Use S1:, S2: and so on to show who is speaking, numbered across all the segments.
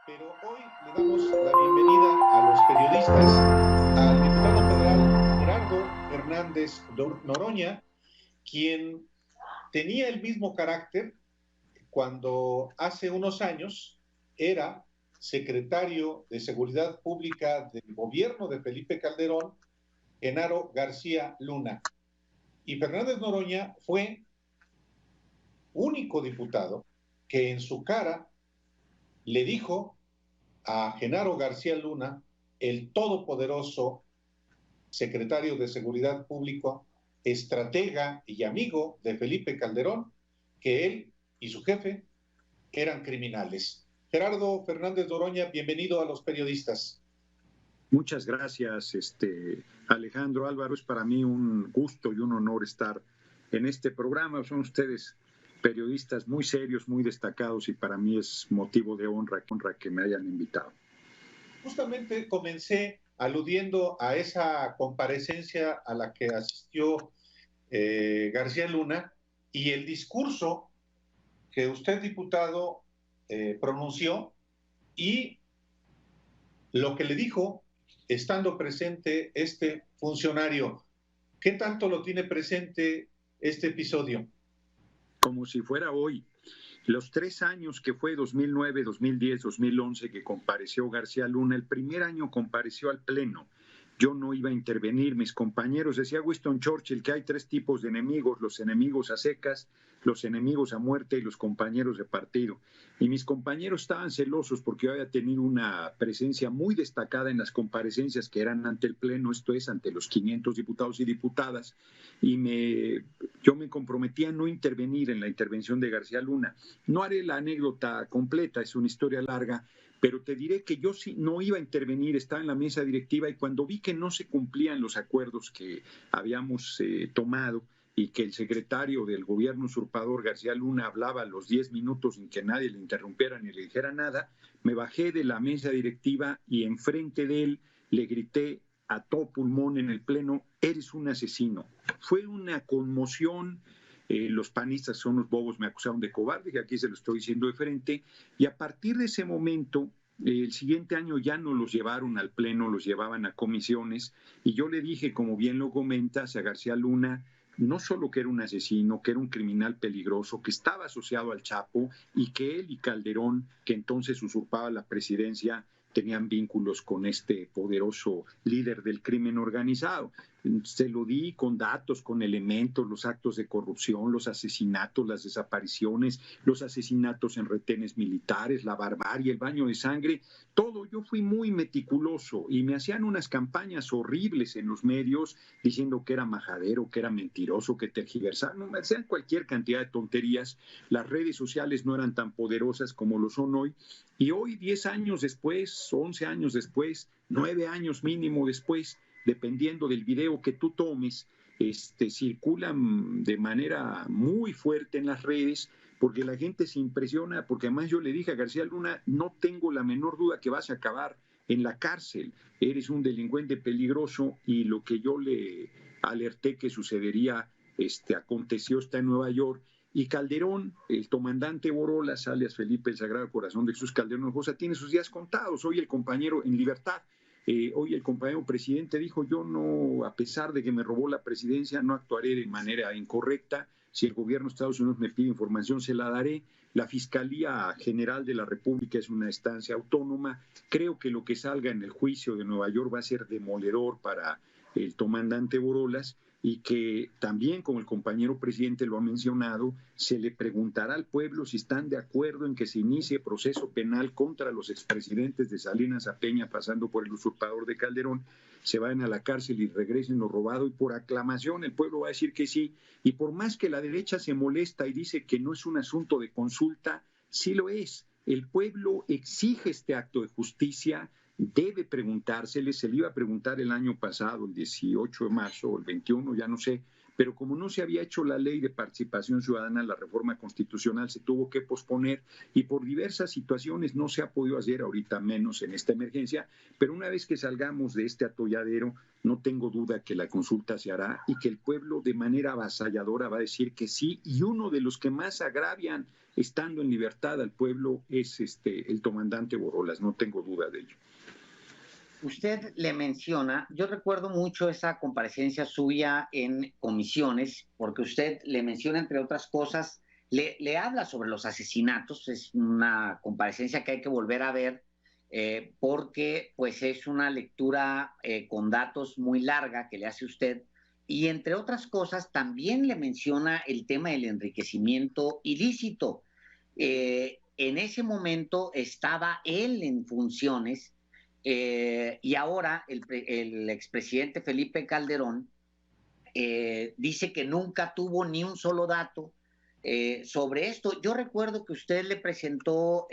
S1: Pero hoy le damos la bienvenida a los periodistas al diputado federal Gerardo Fernández Noroña, quien tenía el mismo carácter cuando hace unos años era secretario de Seguridad Pública del gobierno de Felipe Calderón, Genaro García Luna. Y Fernández Noroña fue único diputado que en su cara le dijo a Genaro García Luna, el todopoderoso secretario de Seguridad Pública, estratega y amigo de Felipe Calderón, que él y su jefe eran criminales. Gerardo Fernández Noroña, bienvenido a Los Periodistas.
S2: Muchas gracias, Alejandro Álvaro. Es para mí un gusto y un honor estar en este programa. Son ustedes periodistas muy serios, muy destacados, y para mí es motivo de honra que me hayan invitado.
S1: Justamente comencé aludiendo a esa comparecencia a la que asistió García Luna y el discurso que usted, diputado, pronunció y lo que le dijo estando presente este funcionario. ¿Qué tanto lo tiene presente este episodio?
S2: Como si fuera hoy. Los 3 años que fue 2009, 2010, 2011 que compareció García Luna, el primer año compareció al Pleno. Yo no iba a intervenir, mis compañeros, decía Winston Churchill que hay 3 tipos de enemigos: los enemigos a secas, los enemigos a muerte y los compañeros de partido. Y mis compañeros estaban celosos porque yo había tenido una presencia muy destacada en las comparecencias que eran ante el Pleno, esto es, ante los 500 diputados y diputadas, y yo me comprometí a no intervenir en la intervención de García Luna. No haré la anécdota completa, es una historia larga, pero te diré que yo sí no iba a intervenir, estaba en la mesa directiva, y cuando vi que no se cumplían los acuerdos que habíamos tomado y que el secretario del gobierno usurpador, García Luna, hablaba a los 10 minutos sin que nadie le interrumpiera ni le dijera nada, me bajé de la mesa directiva y enfrente de él le grité a todo pulmón en el Pleno: eres un asesino. Fue una conmoción. Los panistas son los bobos, me acusaron de cobarde, que aquí se lo estoy diciendo de frente, y a partir de ese momento, el siguiente año ya no los llevaron al Pleno, los llevaban a comisiones, y yo le dije, como bien lo comentas, a García Luna, no solo que era un asesino, que era un criminal peligroso, que estaba asociado al Chapo, y que él y Calderón, que entonces usurpaba la presidencia, tenían vínculos con este poderoso líder del crimen organizado. Se lo di con datos, con elementos, los actos de corrupción, los asesinatos, las desapariciones, los asesinatos en retenes militares, la barbarie, el baño de sangre, todo. Yo fui muy meticuloso y me hacían unas campañas horribles en los medios diciendo que era majadero, que era mentiroso, que tergiversaba, no, me hacían cualquier cantidad de tonterías. Las redes sociales no eran tan poderosas como lo son hoy, y hoy, 10 años después, 11 años después, 9 años mínimo después, dependiendo del video que tú tomes, circulan de manera muy fuerte en las redes, porque la gente se impresiona, porque además yo le dije a García Luna, no tengo la menor duda que vas a acabar en la cárcel, eres un delincuente peligroso, y lo que yo le alerté que sucedería, aconteció, está en Nueva York. Y Calderón, el comandante Borolas, alias Felipe el Sagrado Corazón de Jesús Calderón Hinojosa, tiene sus días contados. Hoy el compañero en libertad, hoy el compañero presidente dijo: yo no, a pesar de que me robó la presidencia, no actuaré de manera incorrecta. Si el gobierno de Estados Unidos me pide información, se la daré. La Fiscalía General de la República es una instancia autónoma. Creo que lo que salga en el juicio de Nueva York va a ser demoledor para el comandante Borolas, y que también, como el compañero presidente lo ha mencionado, se le preguntará al pueblo si están de acuerdo en que se inicie proceso penal contra los expresidentes de Salinas a Peña, pasando por el usurpador de Calderón, se vayan a la cárcel y regresen lo robado, y por aclamación el pueblo va a decir que sí. Y por más que la derecha se molesta y dice que no es un asunto de consulta, sí lo es. El pueblo exige este acto de justicia. Debe preguntársele, se le iba a preguntar el año pasado, el 18 de marzo o el 21, ya no sé, pero como no se había hecho la ley de participación ciudadana, la reforma constitucional se tuvo que posponer y por diversas situaciones no se ha podido hacer, ahorita menos en esta emergencia, pero una vez que salgamos de este atolladero, no tengo duda que la consulta se hará y que el pueblo de manera avasalladora va a decir que sí, y uno de los que más agravian estando en libertad al pueblo es el comandante Borolas, no tengo duda de ello.
S3: Usted le menciona, yo recuerdo mucho esa comparecencia suya en comisiones, porque usted le menciona, entre otras cosas, le habla sobre los asesinatos, es una comparecencia que hay que volver a ver, porque pues es una lectura con datos muy larga que le hace usted, y entre otras cosas también le menciona el tema del enriquecimiento ilícito. En ese momento estaba él en funciones y ahora el expresidente Felipe Calderón dice que nunca tuvo ni un solo dato sobre esto. Yo recuerdo que usted le presentó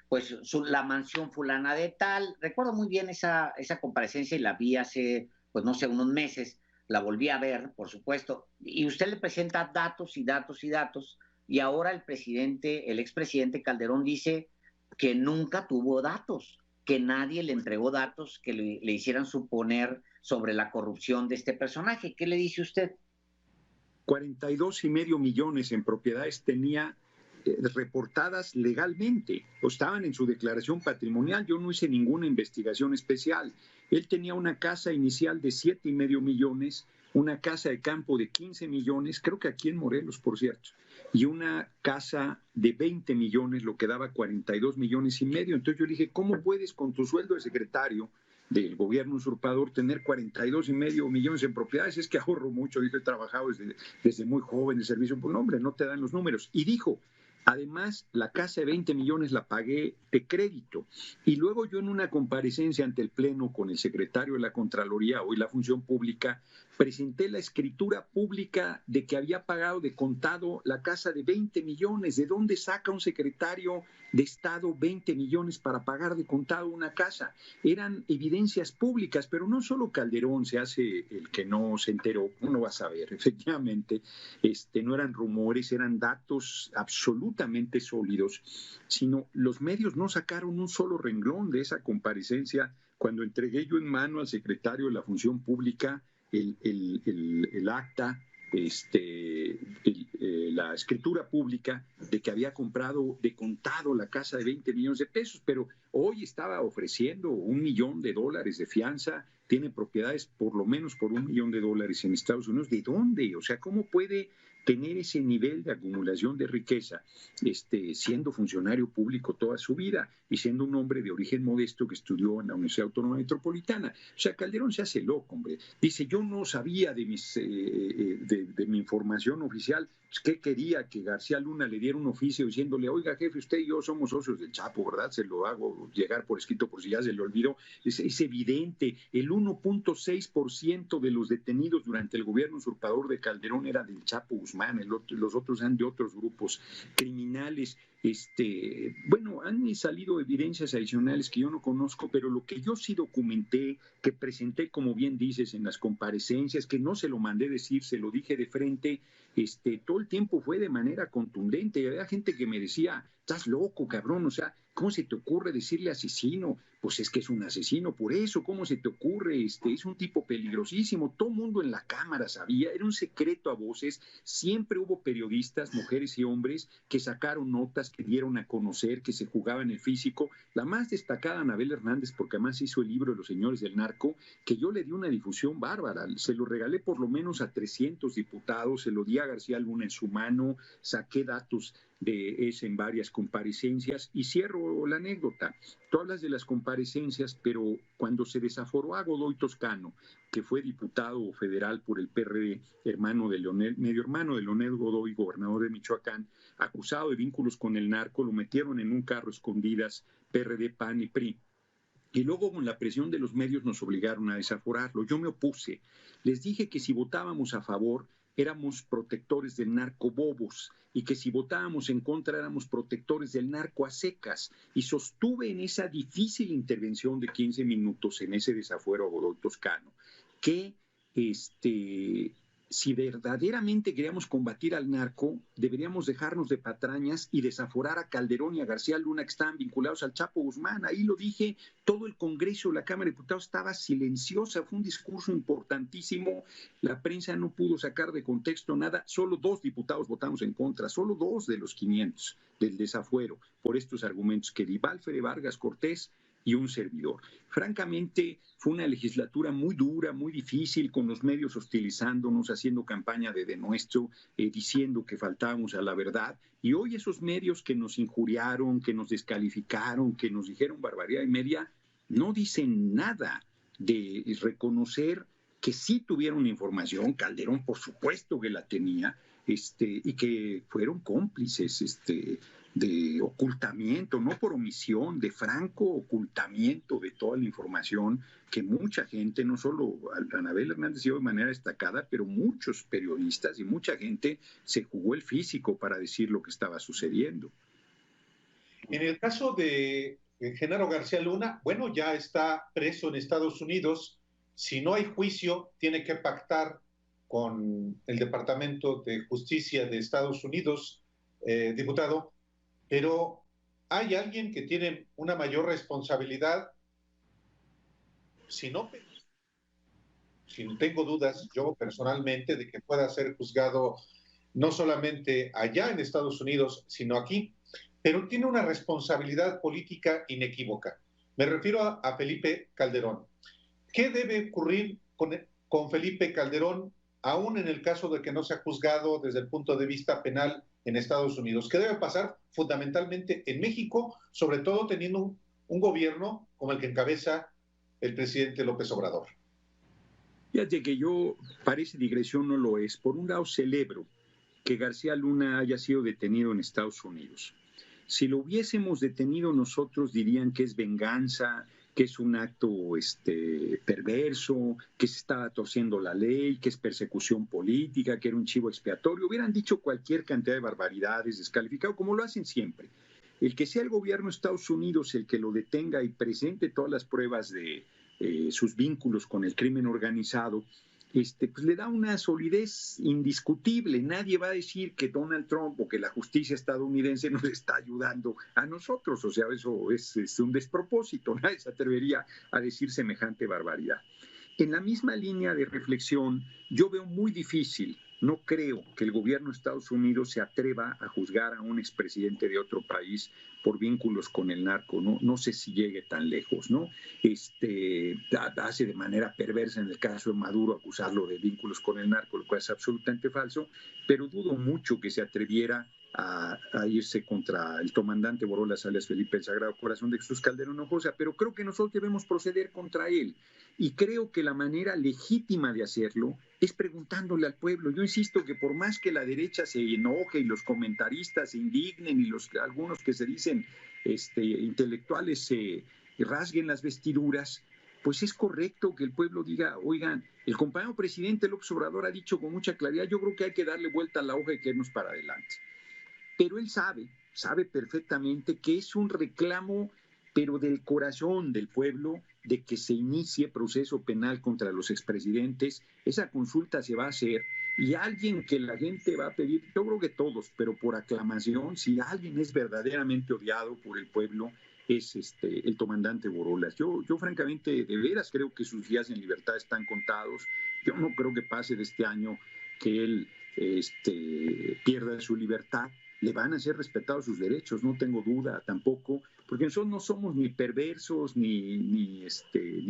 S3: pues la mansión fulana de tal. Recuerdo muy bien esa comparecencia y la vi hace, pues no sé, unos meses. La volví a ver, por supuesto. Y usted le presenta datos y datos y datos. Y ahora el expresidente Calderón dice que nunca tuvo datos, que nadie le entregó datos que le hicieran suponer sobre la corrupción de este personaje. ¿Qué le dice usted?
S2: 42,5 millones en propiedades tenía reportadas legalmente, o estaban en su declaración patrimonial. Yo no hice ninguna investigación especial. Él tenía una casa inicial de 7,5 millones, una casa de campo de 15 millones, creo que aquí en Morelos, por cierto, y una casa de 20 millones, lo que daba 42,5 millones. Entonces yo le dije, ¿cómo puedes con tu sueldo de secretario del gobierno usurpador tener 42,5 millones en propiedades? Es que ahorro mucho, dijo, he trabajado desde muy joven en servicio. Pues no, hombre, no te dan los números. Y dijo, además, la casa de 20 millones la pagué de crédito. Y luego yo en una comparecencia ante el Pleno con el secretario de la Contraloría, hoy la Función Pública, presenté la escritura pública de que había pagado de contado la casa de 20 millones. ¿De dónde saca un secretario de Estado 20 millones para pagar de contado una casa? Eran evidencias públicas, pero no solo Calderón se hace el que no se enteró, uno va a saber, efectivamente, no eran rumores, eran datos absolutamente sólidos, sino los medios no sacaron un solo renglón de esa comparecencia cuando entregué yo en mano al secretario de la Función Pública el acta, la escritura pública de que había comprado de contado la casa de 20 millones de pesos, pero hoy estaba ofreciendo $1 millón de fianza, tiene propiedades por lo menos por $1 millón en Estados Unidos. ¿De dónde? O sea, ¿cómo puede tener ese nivel de acumulación de riqueza siendo funcionario público toda su vida y siendo un hombre de origen modesto que estudió en la Universidad Autónoma Metropolitana? O sea, Calderón se hace loco, hombre. Dice, yo no sabía de mi información oficial. ¿Qué quería? Que García Luna le diera un oficio diciéndole, oiga, jefe, usted y yo somos socios del Chapo, ¿verdad? Se lo hago llegar por escrito por si ya se le olvidó. Es evidente, el 1,6% de los detenidos durante el gobierno usurpador de Calderón era del Chapo Guzmán, los otros eran de otros grupos criminales. Bueno, han salido evidencias adicionales que yo no conozco, pero lo que yo sí documenté, que presenté, como bien dices, en las comparecencias, que no se lo mandé decir, se lo dije de frente, todo el tiempo fue de manera contundente. Y había gente que me decía, estás loco, cabrón, o sea, ¿cómo se te ocurre decirle asesino? Pues es que es un asesino, por eso, ¿cómo se te ocurre? Es un tipo peligrosísimo. Todo el mundo en la Cámara sabía, era un secreto a voces. Siempre hubo periodistas, mujeres y hombres, que sacaron notas, que dieron a conocer, que se jugaban el físico. La más destacada, Anabel Hernández, porque además hizo el libro de los señores del narco, que yo le di una difusión bárbara. Se lo regalé por lo menos a 300 diputados, se lo di a García Luna en su mano, saqué datos de ese en varias comparecencias y cierro la anécdota. Tú hablas de las comparecencias, pero cuando se desaforó a Godoy Toscano, que fue diputado federal por el PRD, medio hermano de Leonel Godoy, gobernador de Michoacán, acusado de vínculos con el narco, lo metieron en un carro escondidas, PRD, PAN y PRI. Y luego con la presión de los medios nos obligaron a desaforarlo. Yo me opuse. Les dije que si votábamos a favor éramos protectores del narco bobos y que si votábamos en contra éramos protectores del narco a secas. Y sostuve en esa difícil intervención de 15 minutos en ese desafuero a Godoy Toscano que si verdaderamente queríamos combatir al narco, deberíamos dejarnos de patrañas y desaforar a Calderón y a García Luna, que estaban vinculados al Chapo Guzmán. Ahí lo dije, todo el Congreso, la Cámara de Diputados estaba silenciosa, fue un discurso importantísimo, la prensa no pudo sacar de contexto nada, solo 2 diputados votamos en contra, solo 2 de los 500 del desafuero, por estos argumentos que di Válfere Vargas Cortés y un servidor. Francamente, fue una legislatura muy dura, muy difícil, con los medios hostilizándonos, haciendo campaña de denuestro, diciendo que faltábamos a la verdad. Y hoy esos medios que nos injuriaron, que nos descalificaron, que nos dijeron barbaridad y media, no dicen nada de reconocer que sí tuvieron información. Calderón, por supuesto que la tenía, y que fueron cómplices, de ocultamiento, no por omisión, de franco ocultamiento de toda la información que mucha gente, no solo Anabel Hernández dio de manera destacada, pero muchos periodistas y mucha gente se jugó el físico para decir lo que estaba sucediendo.
S1: En el caso de Genaro García Luna, bueno, ya está preso en Estados Unidos. Si no hay juicio, tiene que pactar con el Departamento de Justicia de Estados Unidos, diputado, pero hay alguien que tiene una mayor responsabilidad. Si no tengo dudas yo personalmente de que pueda ser juzgado no solamente allá en Estados Unidos, sino aquí, pero tiene una responsabilidad política inequívoca. Me refiero a Felipe Calderón. ¿Qué debe ocurrir con Felipe Calderón, aún en el caso de que no sea juzgado desde el punto de vista penal en Estados Unidos? ¿Qué debe pasar fundamentalmente en México, sobre todo teniendo un gobierno como el que encabeza el presidente López Obrador?
S2: Fíjate que yo, parece digresión, no lo es. Por un lado, celebro que García Luna haya sido detenido en Estados Unidos. Si lo hubiésemos detenido nosotros, dirían que es venganza, que es un acto perverso, que se estaba torciendo la ley, que es persecución política, que era un chivo expiatorio. Hubieran dicho cualquier cantidad de barbaridades, descalificado, como lo hacen siempre. El que sea el gobierno de Estados Unidos el que lo detenga y presente todas las pruebas de sus vínculos con el crimen organizado, pues le da una solidez indiscutible. Nadie va a decir que Donald Trump o que la justicia estadounidense nos está ayudando a nosotros. O sea, eso es un despropósito. Nadie se atrevería a decir semejante barbaridad. En la misma línea de reflexión, yo veo muy difícil, no creo que el gobierno de Estados Unidos se atreva a juzgar a un expresidente de otro país por vínculos con el narco, no sé si llegue tan lejos, ¿no? Hace de manera perversa en el caso de Maduro acusarlo de vínculos con el narco, lo cual es absolutamente falso, pero dudo mucho que se atreviera a irse contra el comandante Borolas alias Felipe el Sagrado Corazón de Jesús Calderón Hinojosa, pero creo que nosotros debemos proceder contra él. Y creo que la manera legítima de hacerlo es preguntándole al pueblo. Yo insisto que por más que la derecha se enoje y los comentaristas se indignen y algunos que se dicen intelectuales se rasguen las vestiduras, pues es correcto que el pueblo diga, oigan, el compañero presidente López Obrador ha dicho con mucha claridad, yo creo que hay que darle vuelta a la hoja y que irnos para adelante. Pero él sabe perfectamente que es un reclamo, pero del corazón del pueblo, de que se inicie proceso penal contra los expresidentes. Esa consulta se va a hacer y alguien que la gente va a pedir, yo creo que todos, pero por aclamación, si alguien es verdaderamente odiado por el pueblo, es el comandante Borolas. Yo francamente, de veras creo que sus días en libertad están contados. Yo no creo que pase de este año que él pierda su libertad. Le van a ser respetados sus derechos, no tengo duda tampoco, porque nosotros no somos ni perversos, ni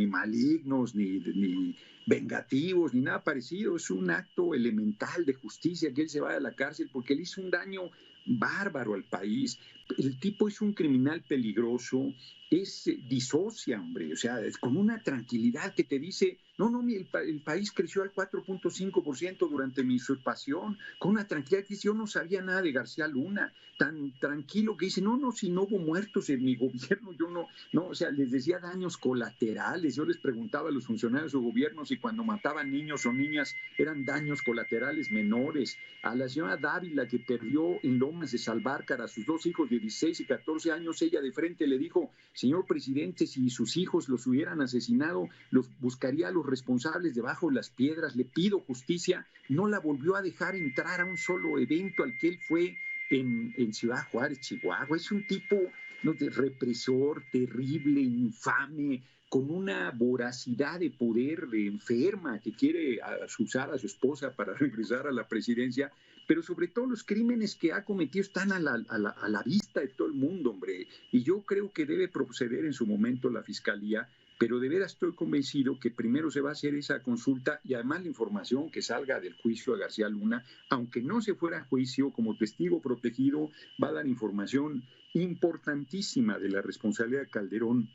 S2: malignos, ni vengativos, ni nada parecido. Es un acto elemental de justicia que él se vaya a la cárcel porque él hizo un daño bárbaro al país. El tipo es un criminal peligroso, disocia, hombre, o sea, con una tranquilidad que te dice, no, el país creció al 4.5% durante mi usurpación, con una tranquilidad que dice, yo no sabía nada de García Luna, tan tranquilo que dice, no, si no hubo muertos en mi gobierno, yo no, o sea, les decía daños colaterales, yo les preguntaba a los funcionarios de su gobierno si cuando mataban niños o niñas eran daños colaterales menores, a la señora Dávila que perdió en Lomas de Salvarcar a sus 2 hijos de de 16 y 14 años, ella de frente le dijo: señor presidente, si sus hijos los hubieran asesinado, los buscaría a los responsables debajo de las piedras, le pido justicia. No la volvió a dejar entrar a un solo evento al que él fue en Ciudad Juárez, Chihuahua. Es un tipo, ¿no?, de represor, terrible, infame, con una voracidad de poder de enferma, que quiere usar a su esposa para regresar a la presidencia, pero sobre todo los crímenes que ha cometido están a la vista de todo el mundo, hombre. Y yo creo que debe proceder en su momento la Fiscalía, pero de veras estoy convencido que primero se va a hacer esa consulta y además la información que salga del juicio a García Luna, aunque no se fuera a juicio, como testigo protegido, va a dar información importantísima de la responsabilidad de Calderón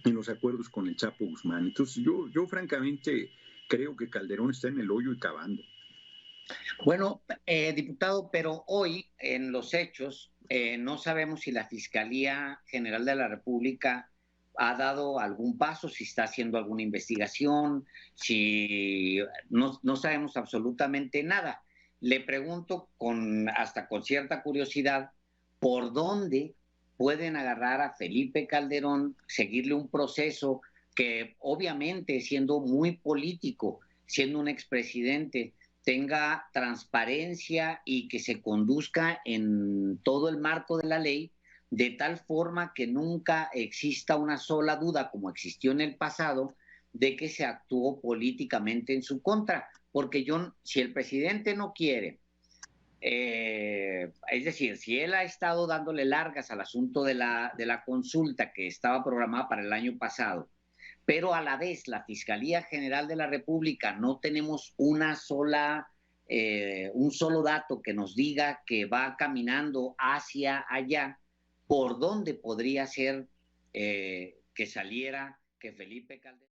S2: en los acuerdos con el Chapo Guzmán. Entonces yo francamente creo que Calderón está en el hoyo y cavando.
S3: Bueno, diputado, pero hoy en los hechos no sabemos si la Fiscalía General de la República ha dado algún paso, si está haciendo alguna investigación, si no sabemos absolutamente nada. Le pregunto hasta con cierta curiosidad, ¿por dónde pueden agarrar a Felipe Calderón, seguirle un proceso que obviamente, siendo muy político, siendo un expresidente, tenga transparencia y que se conduzca en todo el marco de la ley, de tal forma que nunca exista una sola duda, como existió en el pasado, de que se actuó políticamente en su contra? Porque si el presidente no quiere, es decir, si él ha estado dándole largas al asunto de la consulta que estaba programada para el año pasado, pero a la vez la Fiscalía General de la República no tenemos un solo dato que nos diga que va caminando hacia allá, ¿por dónde podría ser que saliera que Felipe Calderón